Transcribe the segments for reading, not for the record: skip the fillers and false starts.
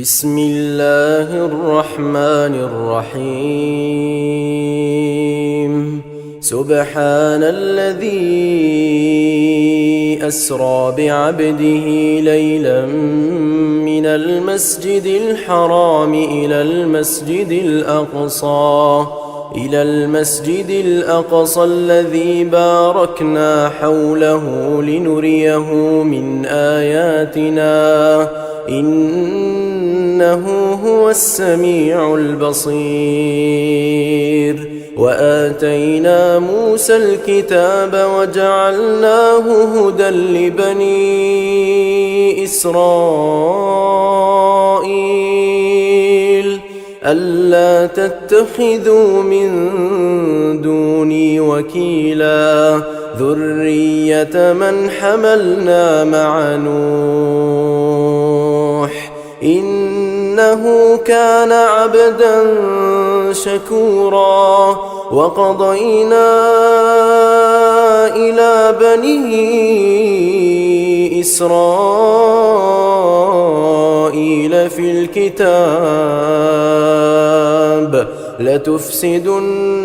بسم الله الرحمن الرحيم سبحان الذي أسرى بعبده ليلا من المسجد الحرام إلى المسجد الأقصى الذي باركنا حوله لنريه من آياتنا إنه هو السميع البصير وآتينا موسى الكتاب وجعلناه هدى لبني إسرائيل ألا تتخذوا من دوني وكيلا ذرية من حملنا مع نوح إنه كان عبدا شكورا وقضينا إلى بني إسرائيل في الكتاب لتفسدن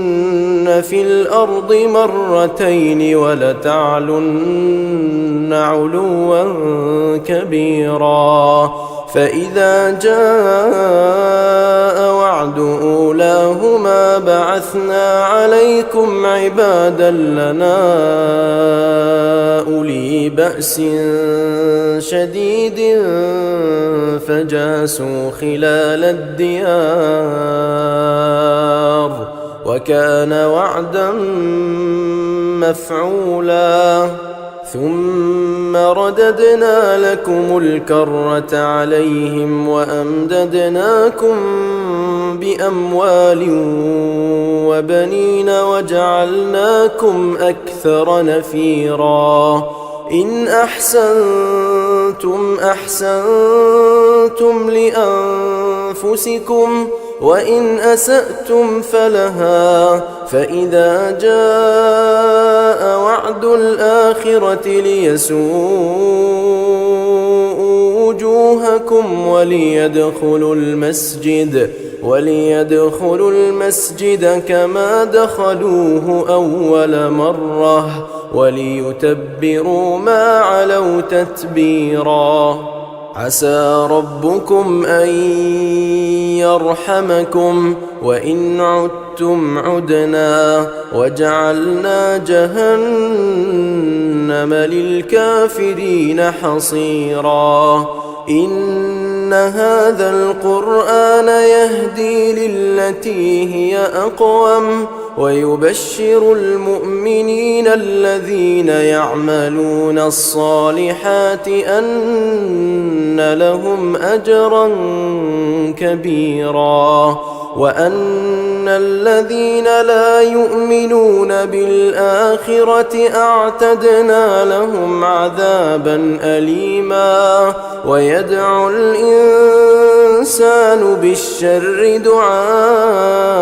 في الأرض مرتين ولتعلن علوا كبيرا فإذا جاء وعد أولاهما بعثنا عليكم عبادا لنا أولي بأس شديد فجاسوا خلال الديار وكان وعدا مفعولا ثم رددنا لكم الكرة عليهم وأمددناكم بأموال وبنين وجعلناكم أكثر نفيرا إن أحسنتم أحسنتم لأنفسكم وإن أسأتم فلها فإذا جاء وعد الآخرة ليسوءوا وجوهكم وليدخلوا المسجد كما دخلوه أول مرة وليتبروا ما علوا تتبيرا عسى ربكم أن يرحمكم وإن عدتم عدنا وجعلنا جهنم للكافرين حصيرا إن هذا القرآن يهدي للتي هي أقوم ويبشر المؤمنين الذين يعملون الصالحات أن لهم أجرا كبيرا وأن الذين لا يؤمنون بالآخرة أعتدنا لهم عذابا أليما ويدعو الإنسان بالشر دعاءه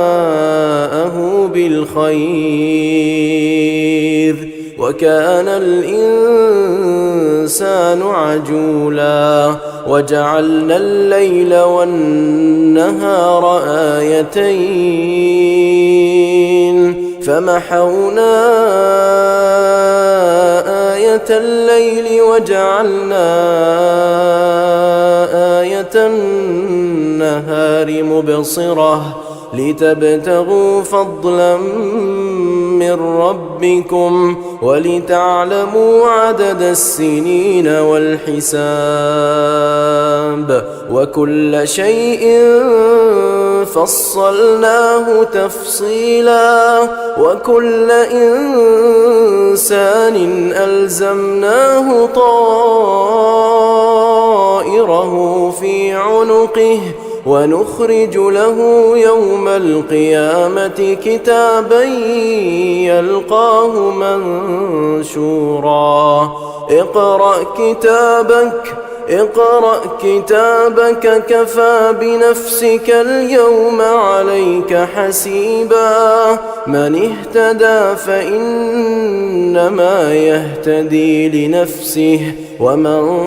بالخير وكان الإنسان عجولا وجعلنا الليل والنهار آيتين فمحونا آية الليل وجعلنا آية النهار مبصرة لتبتغوا فضلا من ربكم ولتعلموا عدد السنين والحساب وكل شيء فصلناه تفصيلا وكل إنسان ألزمناه طائره في عنقه ونخرج له يوم القيامة كتابا يلقاه منشورا اقرأ كتابك كفى بنفسك اليوم عليك حسيبا من اهتدى فإنما يهتدي لنفسه ومن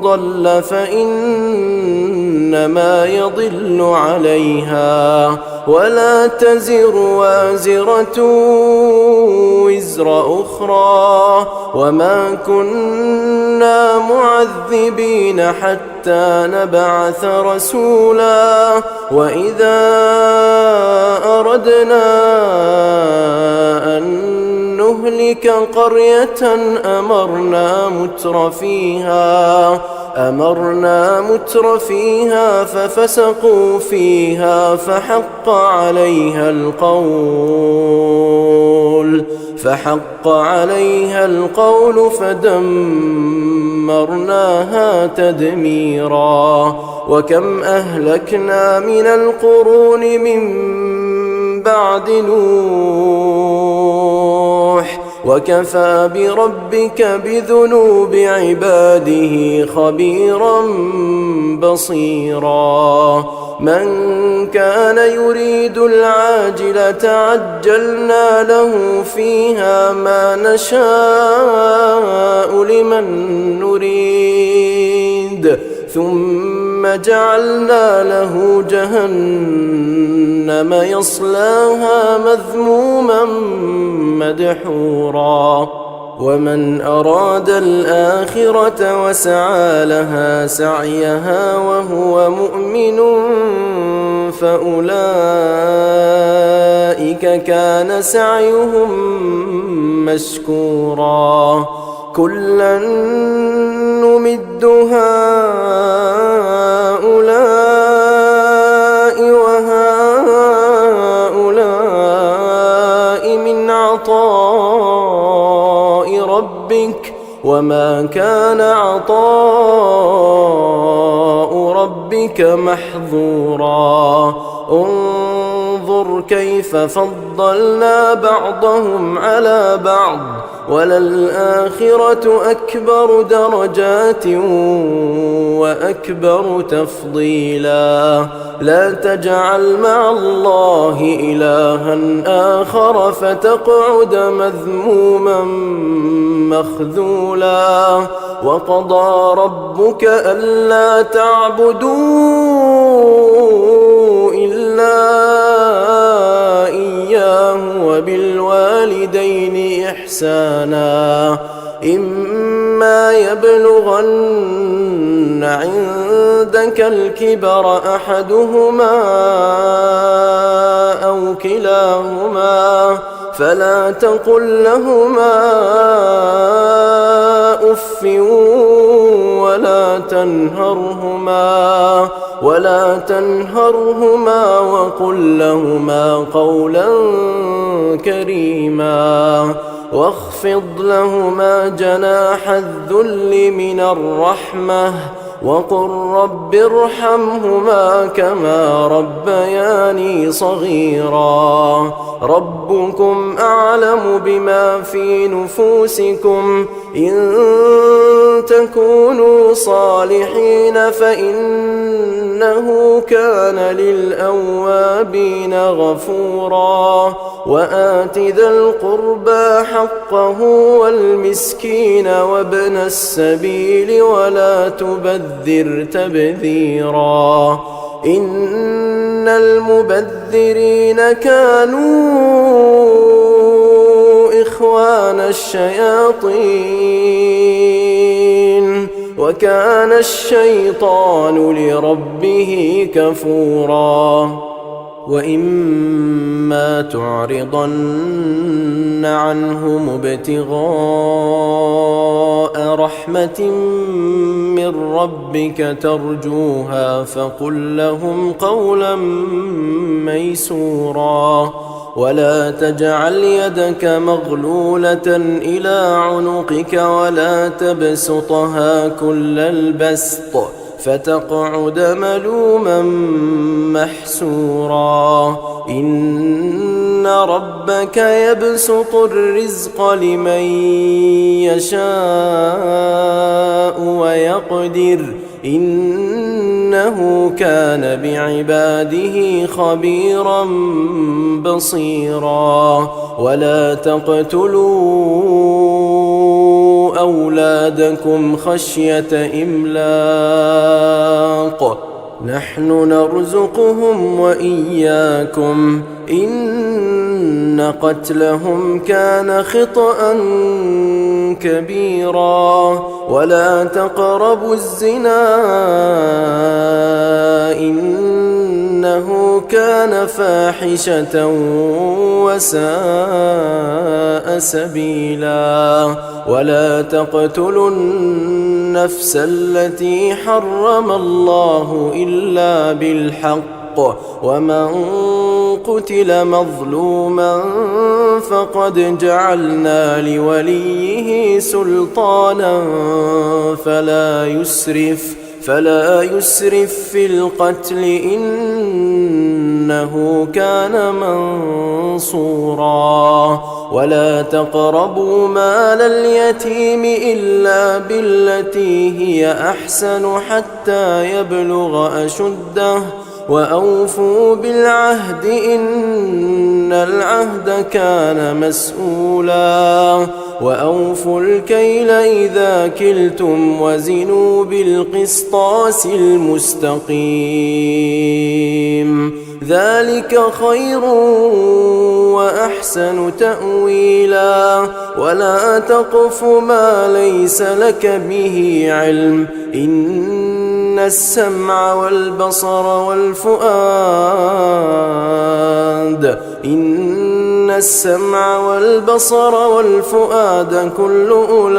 ضل فإن إنما يضل عليها ولا تزر وازرة وزر أخرى وما كنا معذبين حتى نبعث رسولا وإذا أردنا أن نهلك قرية أمرنا متر فيها ففسقوا فيها فحق عليها القول فدمرناها تدميرا وكم أهلكنا من القرون من بعد نوح وكفى بربك بذنوب عباده خبيرا بصيرا من كان يريد العاجلة عجلنا له فيها ما نشاء لمن نريد ثم جعلنا له جهنم يصلاها مذموما مدحورا ومن أراد الآخرة وسعى لها سعيها وهو مؤمن فأولئك كان سعيهم مشكورا كلا نمد هؤلاء وهؤلاء من عطاء ربك وما كان عطاء ربك محظورا انظر كيف فضلنا بعضهم على بعض وللآخرة أكبر درجات وأكبر تفضيلا لا تجعل مع الله إلها آخر فتقعد مذموما مخذولا وقضى ربك ألا تعبدوا إلا إياه وبالوالدين إحسانا إما يبلغن عندك الكبر أحدهما أو كلاهما فلا تقل لهما أف ولا تنهرهما وقل لهما قولا كريما واخفض لهما جناح الذل من الرحمة وقل رب ارحمهما كما ربياني صغيرا ربكم أعلم بما في نفوسكم إن تكونوا صالحين فإنه كان للأوابين غفورا وآت ذا القربى حقه والمسكين وابن السبيل ولا تبذر تبذيرا إن المبذرين كانوا إخوان الشياطين وكان الشيطان لربه كفورا وإما تعرضن عنهم ابتغاء رحمة من ربك ترجوها فقل لهم قولا ميسورا ولا تجعل يدك مغلولة إلى عنقك ولا تبسطها كل البسط فتقعد ملوما محسورا إن ربك يبسط الرزق لمن يشاء ويقدر إنه كان بعباده خبيرا بصيرا ولا تقتلوا أولادكم خشية إملاق نحن نرزقهم وإياكم إن قتلهم كان خطأ كبيرا ولا تقربوا الزنا إنه كان فاحشة وساء سبيلا ولا تقتلوا النفس التي حرم الله إلا بالحق ومن قتل مظلوما فقد جعلنا لوليه سلطانا فلا يسرف في القتل إنه كان منصورا ولا تقربوا مال اليتيم إلا بالتي هي أحسن حتى يبلغ أشده وأوفوا بالعهد إن العهد كان مسؤولا وأوفوا الكيل إذا كلتم وزنوا بالقسطاس المستقيم ذلك خير وأحسن تأويلا ولا تقف ما ليس لك به علم إن السمع والبصر والفؤاد كل أولئك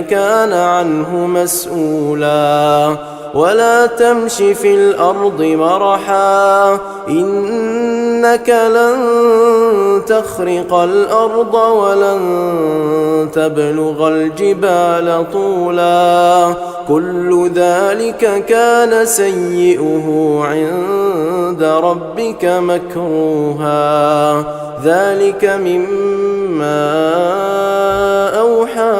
كان عنه مسؤولا ولا تمش في الأرض مرحا إنك لن تخرق الأرض ولن تبلغ الجبال طولا كل ذلك كان سيئه عند ربك مكروها ذلك مما أوحى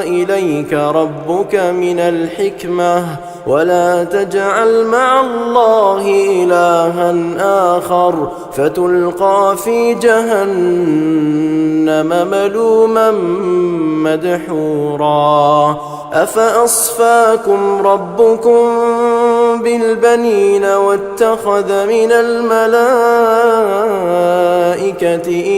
إليك ربك من الحكمة ولا تجعل مع الله إلها آخر فتلقى في جهنم ملوما مدحورا أفأصفاكم ربكم بالبنين واتخذ من الملائكة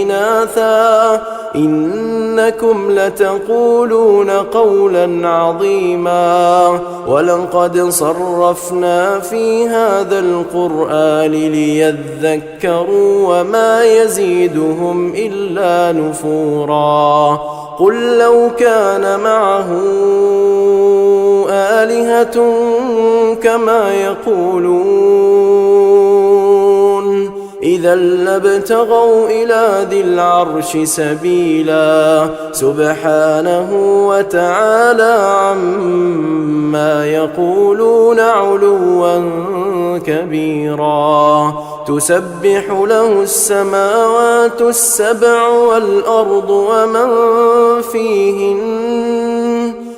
إناثا إنكم لتقولون قولا عظيما ولقد صرفنا في هذا القرآن ليذكروا وما يزيدهم إلا نفورا قل لو كان معه آلهة كما يقولون إذا لابتغوا إلى ذي العرش سبيلا سبحانه وتعالى عما يقولون علوا كبيرا تسبح له السماوات السبع والأرض ومن فيهن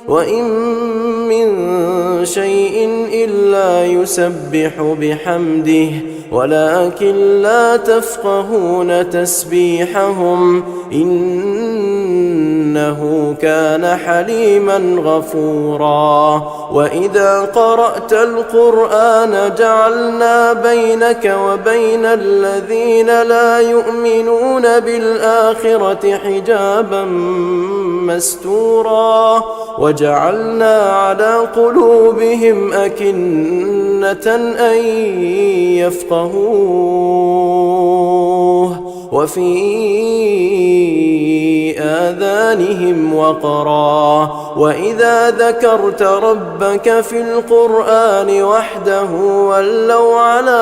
وإن من شيء إلا يسبح بحمده ولكن لا تفقهون تسبيحهم إنه كان حليما غفورا وإذا قرأت القرآن جعلنا بينك وبين الذين لا يؤمنون بالآخرة حجابا مستورا وجعلنا على قلوبهم أكنة أن يفقهوه وفي آذانهم وقرا وإذا ذكرت ربك في القرآن وحده ولوا على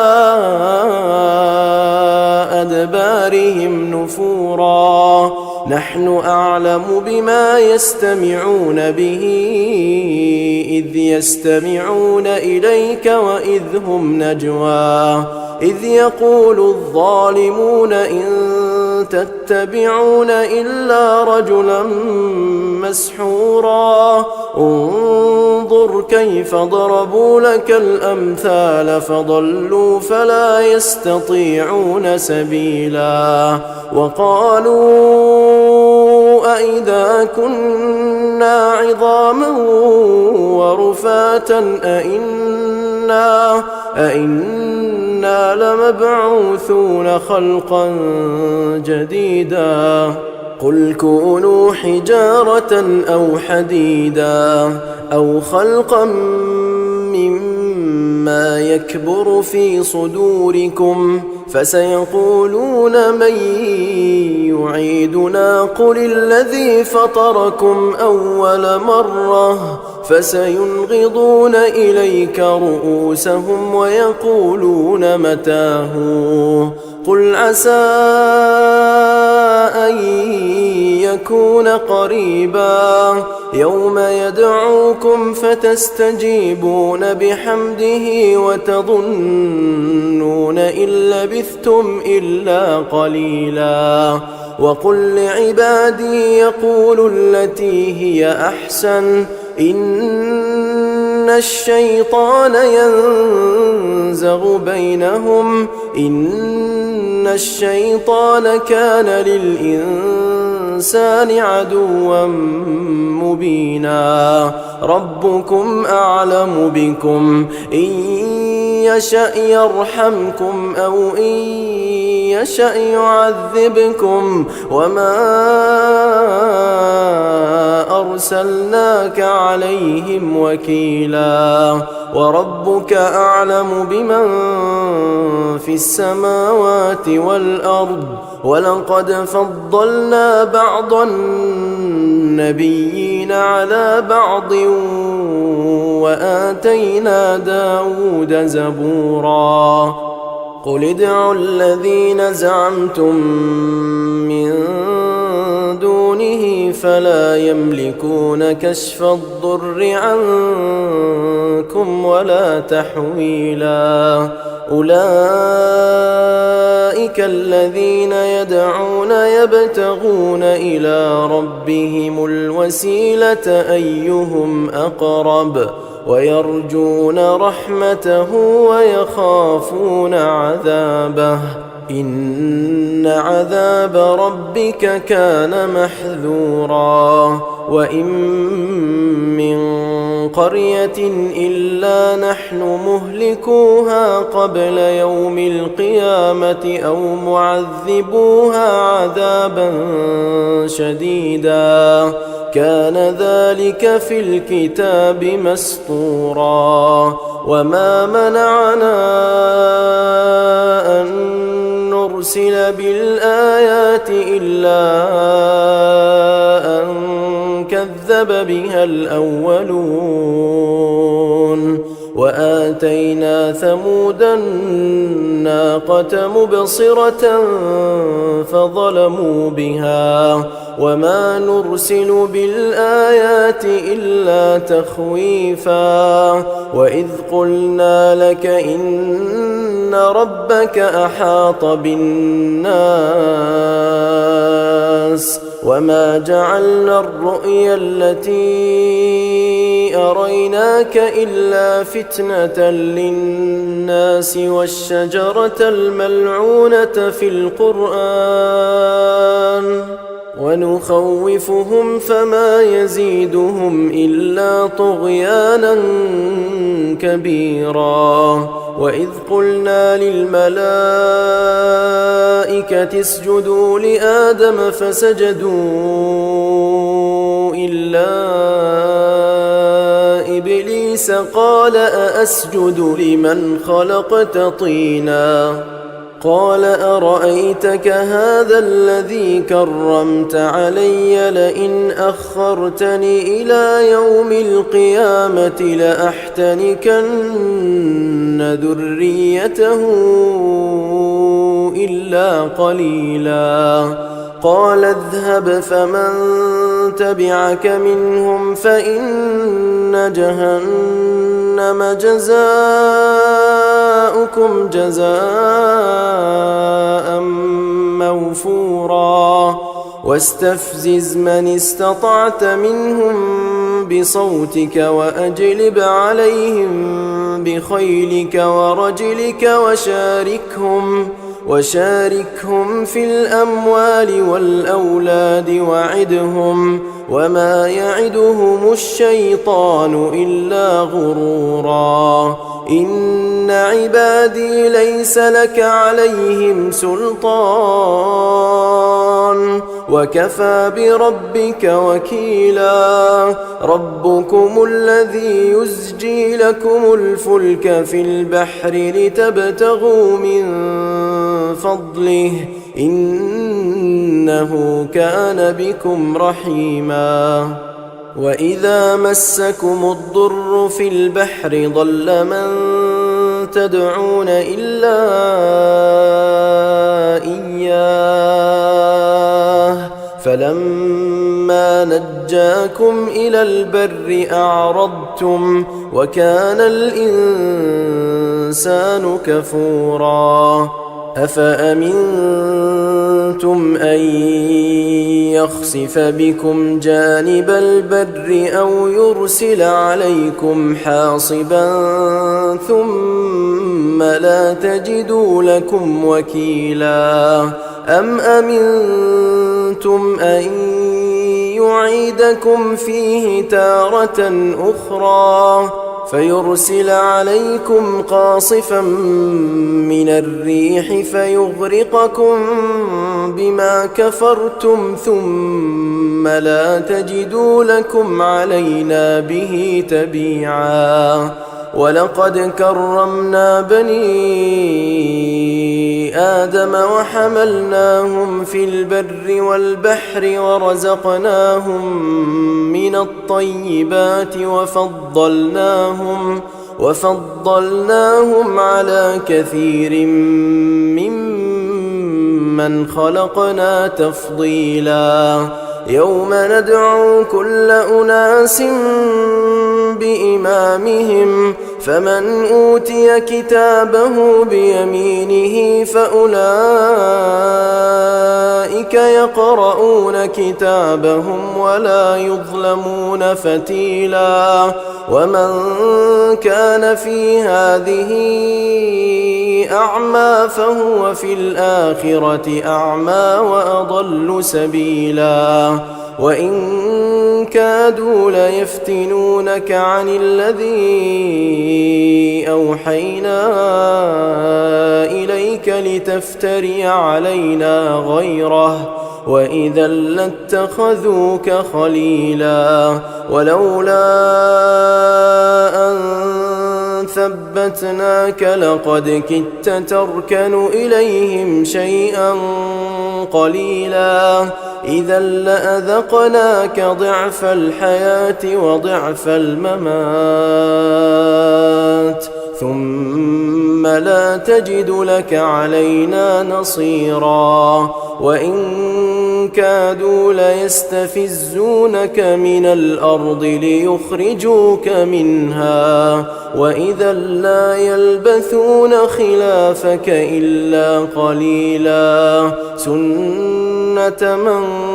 أدبارهم نفورا نحن أعلم بما يستمعون به إذ يستمعون إليك وإذ هم نجوى إذ يقول الظالمون إن تتبعون إلا رجلا مسحورا انظر كيف ضربوا لك الأمثال فضلوا فلا يستطيعون سبيلا وقالوا أئذا كنا كنا عظاما ورفاتا أئنا لمبعوثون خلقا جديدا قل كونوا حجارة أو حديدا أو خلقا مما يكبر في صدوركم فسيقولون من يعيدنا قل الذي فطركم أول مرة فسينغضون إليك رؤوسهم ويقولون متاه قل عسى أن يكون قريبا يوم يدعوكم فتستجيبون بحمده وتظنون إن لبثتم إلا قليلا وقل لعبادي يقولوا التي هي أحسن إن الشيطان ينزغ بينهم إن الشيطان كان للإنسان عدوا مبينا ربكم أعلم بكم إن يشأ يرحمكم أو إن يشأ يعذبكم وما أرسلناك عليهم وكيلا وربك أعلم بمن في السماوات والأرض ولقد فضلنا بعض النبيين على بعض وآتينا داود زبورا قل ادعوا الذين زعمتم من دونه فلا يملكون كشف الضر عنكم ولا تحويلا أولئك الذين يدعون يبتغون إلى ربهم الوسيلة أيهم أقرب ويرجون رحمته ويخافون عذابه إن عذاب ربك كان محذورا وإن من قرية إلا نحن مهلكوها قبل يوم القيامة أو معذبوها عذابا شديدا كان ذلك في الكتاب مسطورا وما منعنا أن نرسل بالآيات إلا أن كذب بها الأولون وآتينا ثمود الناقة مبصرة فظلموا بها وما نرسل بالآيات إلا تخويفا وإذ قلنا لك إن ربك أحاط بالناس وما جعلنا الرؤيا التي أريناك إلا فتنة للناس والشجرة الملعونة في القرآن ونخوفهم فما يزيدهم إلا طغيانا كبيرا وإذ قلنا للملائكة اسجدوا لآدم فسجدوا إلا إبليس قال أأسجد لمن خلقت طينا قال أرأيتك هذا الذي كرمت علي لئن أخرتني إلى يوم القيامة لأحتنكن ذريته إلا قليلا قال اذهب فمن تبعك منهم فإن جهنم جزاؤكم جزاء موفورا واستفزز من استطعت منهم بصوتك وأجلب عليهم بخيلك ورجلك وشاركهم في الأموال والأولاد وما يعدهم الشيطان إلا غرورا إن عبادي ليس لك عليهم سلطان وكفى بربك وكيلا ربكم الذي يزجي لكم الفلك في البحر لتبتغوا من فضله إنه كان بكم رحيما وإذا مسكم الضر في البحر ضل من تدعون إلا إياه فلما نجاكم إلى البر أعرضتم وكان الإنسان كفورا أفأمنتم أن يخسف بكم جانب البر أو يرسل عليكم حاصبا ثم لا تجدوا لكم وكيلا أم أمنتم أن يعيدكم فيه تارة أخرى فيرسل عليكم قاصفا من الريح فيغرقكم بما كفرتم ثم لا تجدوا لكم علينا به تبيعا ولقد كرمنا بني آدم وحملناهم في البر والبحر ورزقناهم من الطيبات وفضلناهم على كثير ممن خلقنا تفضيلا يوم ندعو كل أناس بإمامهم فمن أوتي كتابه بيمينه فأولئك يقرؤون كتابهم ولا يظلمون فتيلا ومن كان في هذه أعمى فهو في الآخرة أعمى وأضل سبيلا وإن كادوا ليفتنونك عن الذي أوحينا إليك لتفتري علينا غيره وإذا لاتخذوك خليلا ولولا أن ثبتناك لقد كدت تركن إليهم شيئا قليلا إذا لأذقناك ضعف الحياة وضعف الممات ثم لا تجد لك علينا نصيرا وإن كادوا ليستفزونك من الأرض ليخرجوك منها وإذا لا يلبثون خلافك إلا قليلا سنة من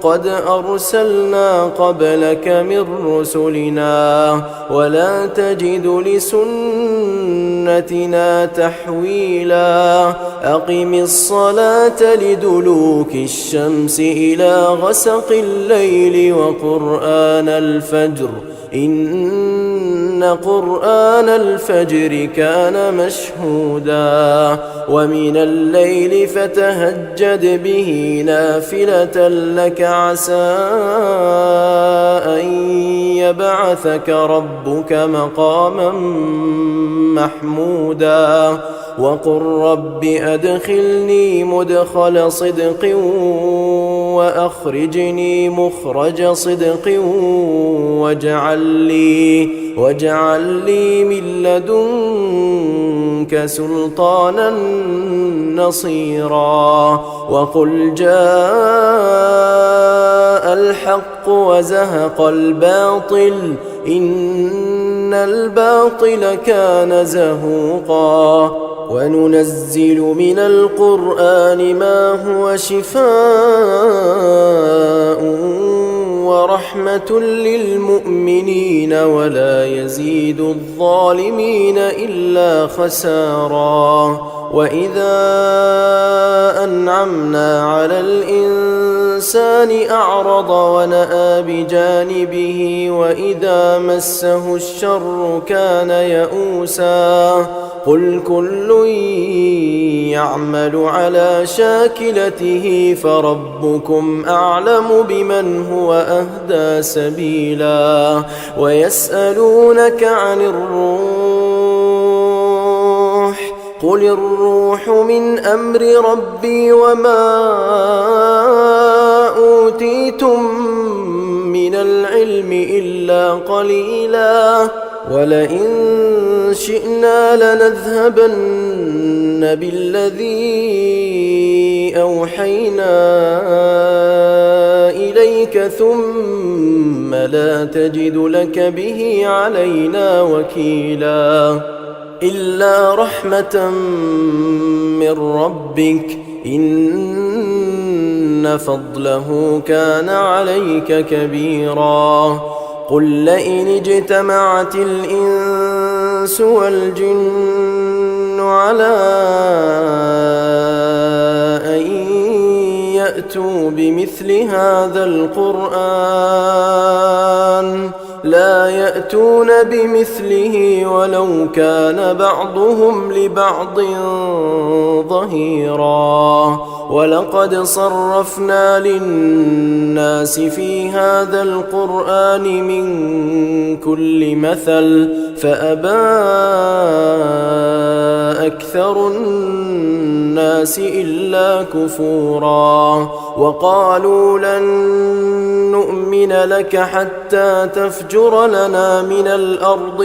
قد أرسلنا قبلك من رسلنا ولا تجد لسنتنا تحويلا أقم الصلاة لدلوك الشمس إلى غسق الليل وقرآن الفجر إن قرآن الفجر كان مشهودا ومن الليل فتهجد به نافلة لك عسى أن يبعثك ربك مقاما محمودا وقل رب أدخلني مدخل صدق وأخرجني مخرج صدق واجعل لي من لدنك سلطانا نصيرا وقل جاء الحق وزهق الباطل إن الباطل كان زهوقا وننزل من القرآن ما هو شفاء ورحمة للمؤمنين ولا يزيد الظالمين إلا خسارا وإذا أنعمنا على الإنسان الإنسان أعرض ونأى بجانبه وإذا مسه الشر كان يئوسا قل كل يعمل على شاكلته فربكم أعلم بمن هو أهدى سبيلا ويسألونك عن الروح قل الروح من أمر ربي وما أوتيتم من العلم إلا قليلا ولئن شئنا لنذهبن بالذي أوحينا إليك ثم لا تجد لك به علينا وكيلا إلا رحمة من ربك إن فضله كان عليك كبيرا قل لئن اجتمعت الإنس والجن على أن يأتوا بمثل هذا القرآن لا يأتون بمثله ولو كان بعضهم لبعض ظهيرا ولقد صرفنا للناس في هذا القرآن من كل مثل فأبى أكثر الناس إلا كفورا وقالوا لن نؤمن لك حتى تفجر لنا من الأرض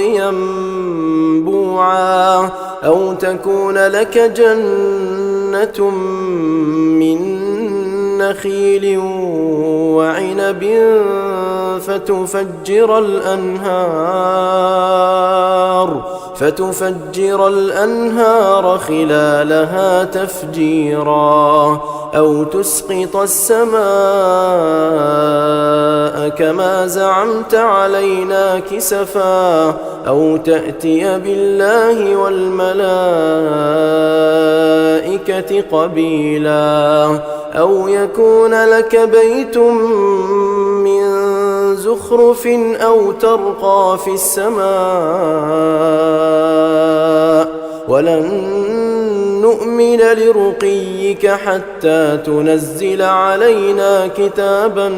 ينبوعا أو تكون لك جنة من نخيل وعنب فتفجر الأنهار خلالها تفجيرا أو تسقط السماء كما زعمت علينا كسفا أو تأتي بالله والملائكة قبيلا أو يكون لك بيت من زخرف أو ترقى في السماء ولن نؤمن لرقيك حتى تنزل علينا كتابا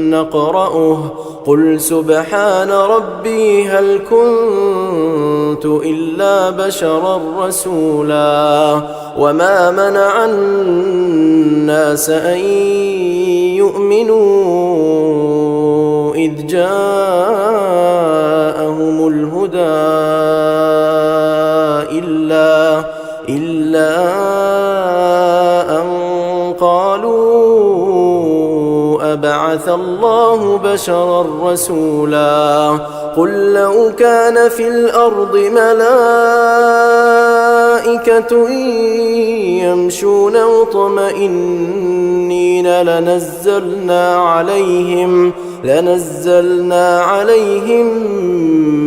نقرأه قل سبحان ربي هل كنت إلا بشرا رسولا وما منع الناس أن يؤمنوا إذ جاءهم الهدى إلا أن قالوا أبعث الله بشرا رسولا قل لو كان في الأرض ملائكة يمشون مطمئنين لنزلنا عليهم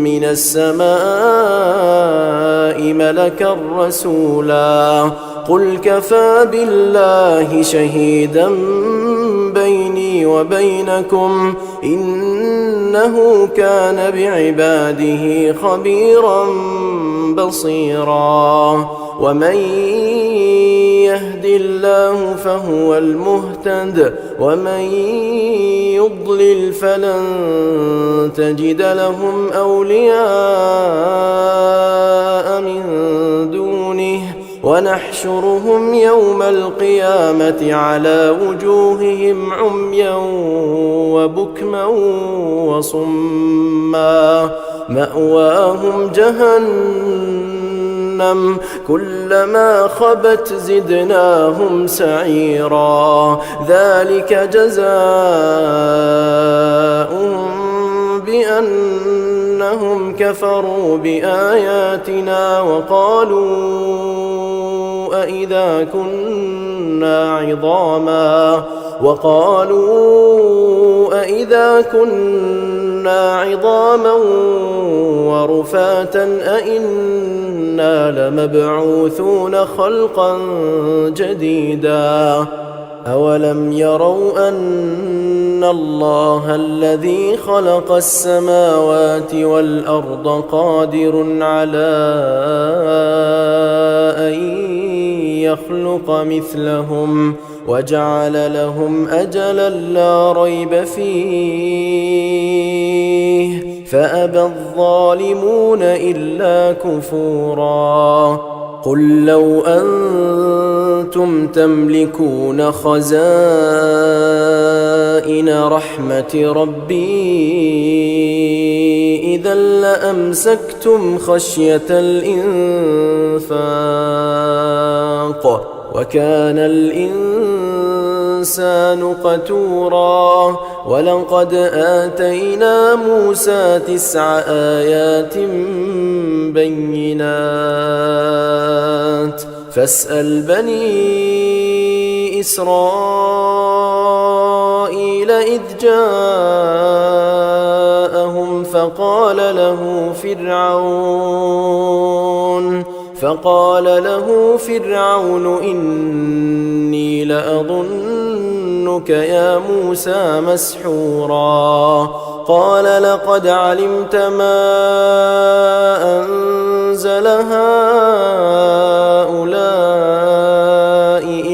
من السماء ملكا رسولا قل كفى بالله شهيدا بيني وبينكم إنه كان بعباده خبيرا بصيرا ومن يهد الله فهو المهتد ومن يضلل فلن تجد لهم أولياء من دونه ونحشرهم يوم القيامة على وجوههم عميا وبكما وصما مأواهم جهنم كلما خبت زدناهم سعيرا ذلك جزاؤهم بأنهم كفروا بآياتنا وقالوا أئذا كنا عظاما ورفاتا أئنا لمبعوثون خلقا جديدا أولم يروا أن الله الذي خلق السماوات والأرض قادر على أن يخلق مثلهم وجعل لهم أجلا لا ريب فيه فأبى الظالمون إلا كفورا قل لو أنتم تملكون خزائن رحمة ربي إذا لأمسكتم خشية الإنفاق وكان الإنسان قتورا ولقد آتينا موسى 9 آيات بينات فاسأل بني إسرائيل إذ جاءهم فقال له فرعون إني لأظنك يا موسى مسحورا قال لقد علمت ما أنزل هؤلاء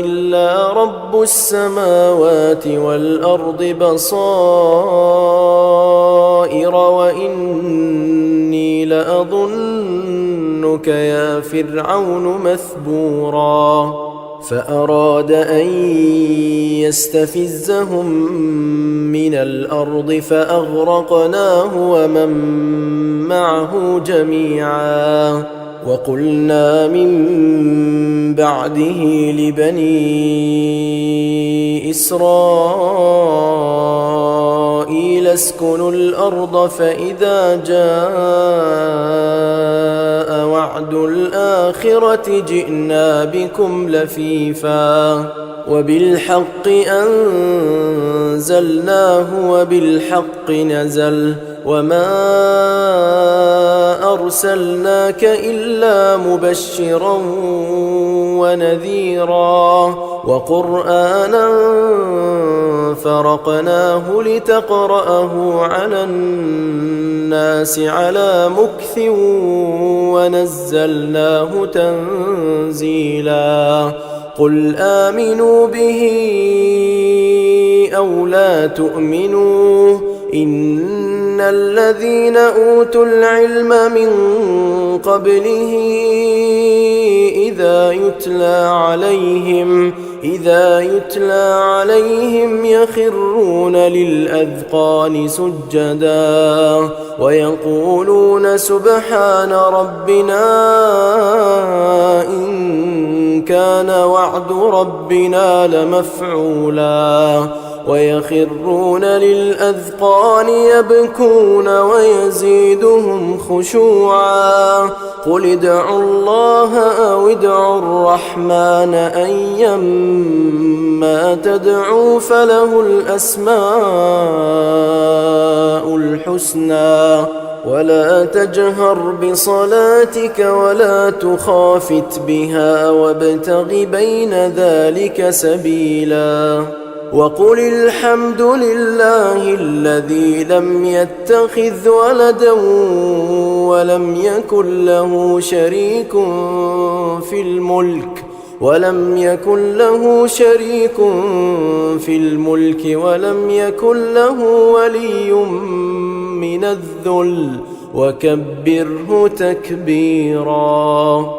إلا رب السماوات والأرض بصائر وإني لأظنك يا فرعون مثبورا فأراد أن يستفزهم من الأرض فأغرقناه ومن معه جميعا وقلنا من بعده لبني إسرائيل اسكنوا الأرض فإذا جاء وعد الآخرة جئنا بكم لفيفا وبالحق أنزلناه وبالحق نزل وما أرسلناك إلا مبشرا ونذيرا وقرآنا فرقناه لتقرأه على الناس على مكث ونزلناه تنزيلا قل آمنوا به أو لا تؤمنوا إن الذين أوتوا العلم من قبله إذا يتلى عليهم يخرون للأذقان سجدا ويقولون سبحان ربنا إن كان وعد ربنا لمفعولا ويخرون للأذقان يبكون ويزيدهم خشوعا قل ادعوا الله أو ادعوا الرحمن أيما تدعوا فله الأسماء الحسنى ولا تجهر بصلاتك ولا تخافت بها وابتغ بين ذلك سبيلا وقل الحمد لله الذي لم يتخذ ولدا ولم يكن له شريك في الملك ولم يكن له ولي من الذل وكبره تكبيرا.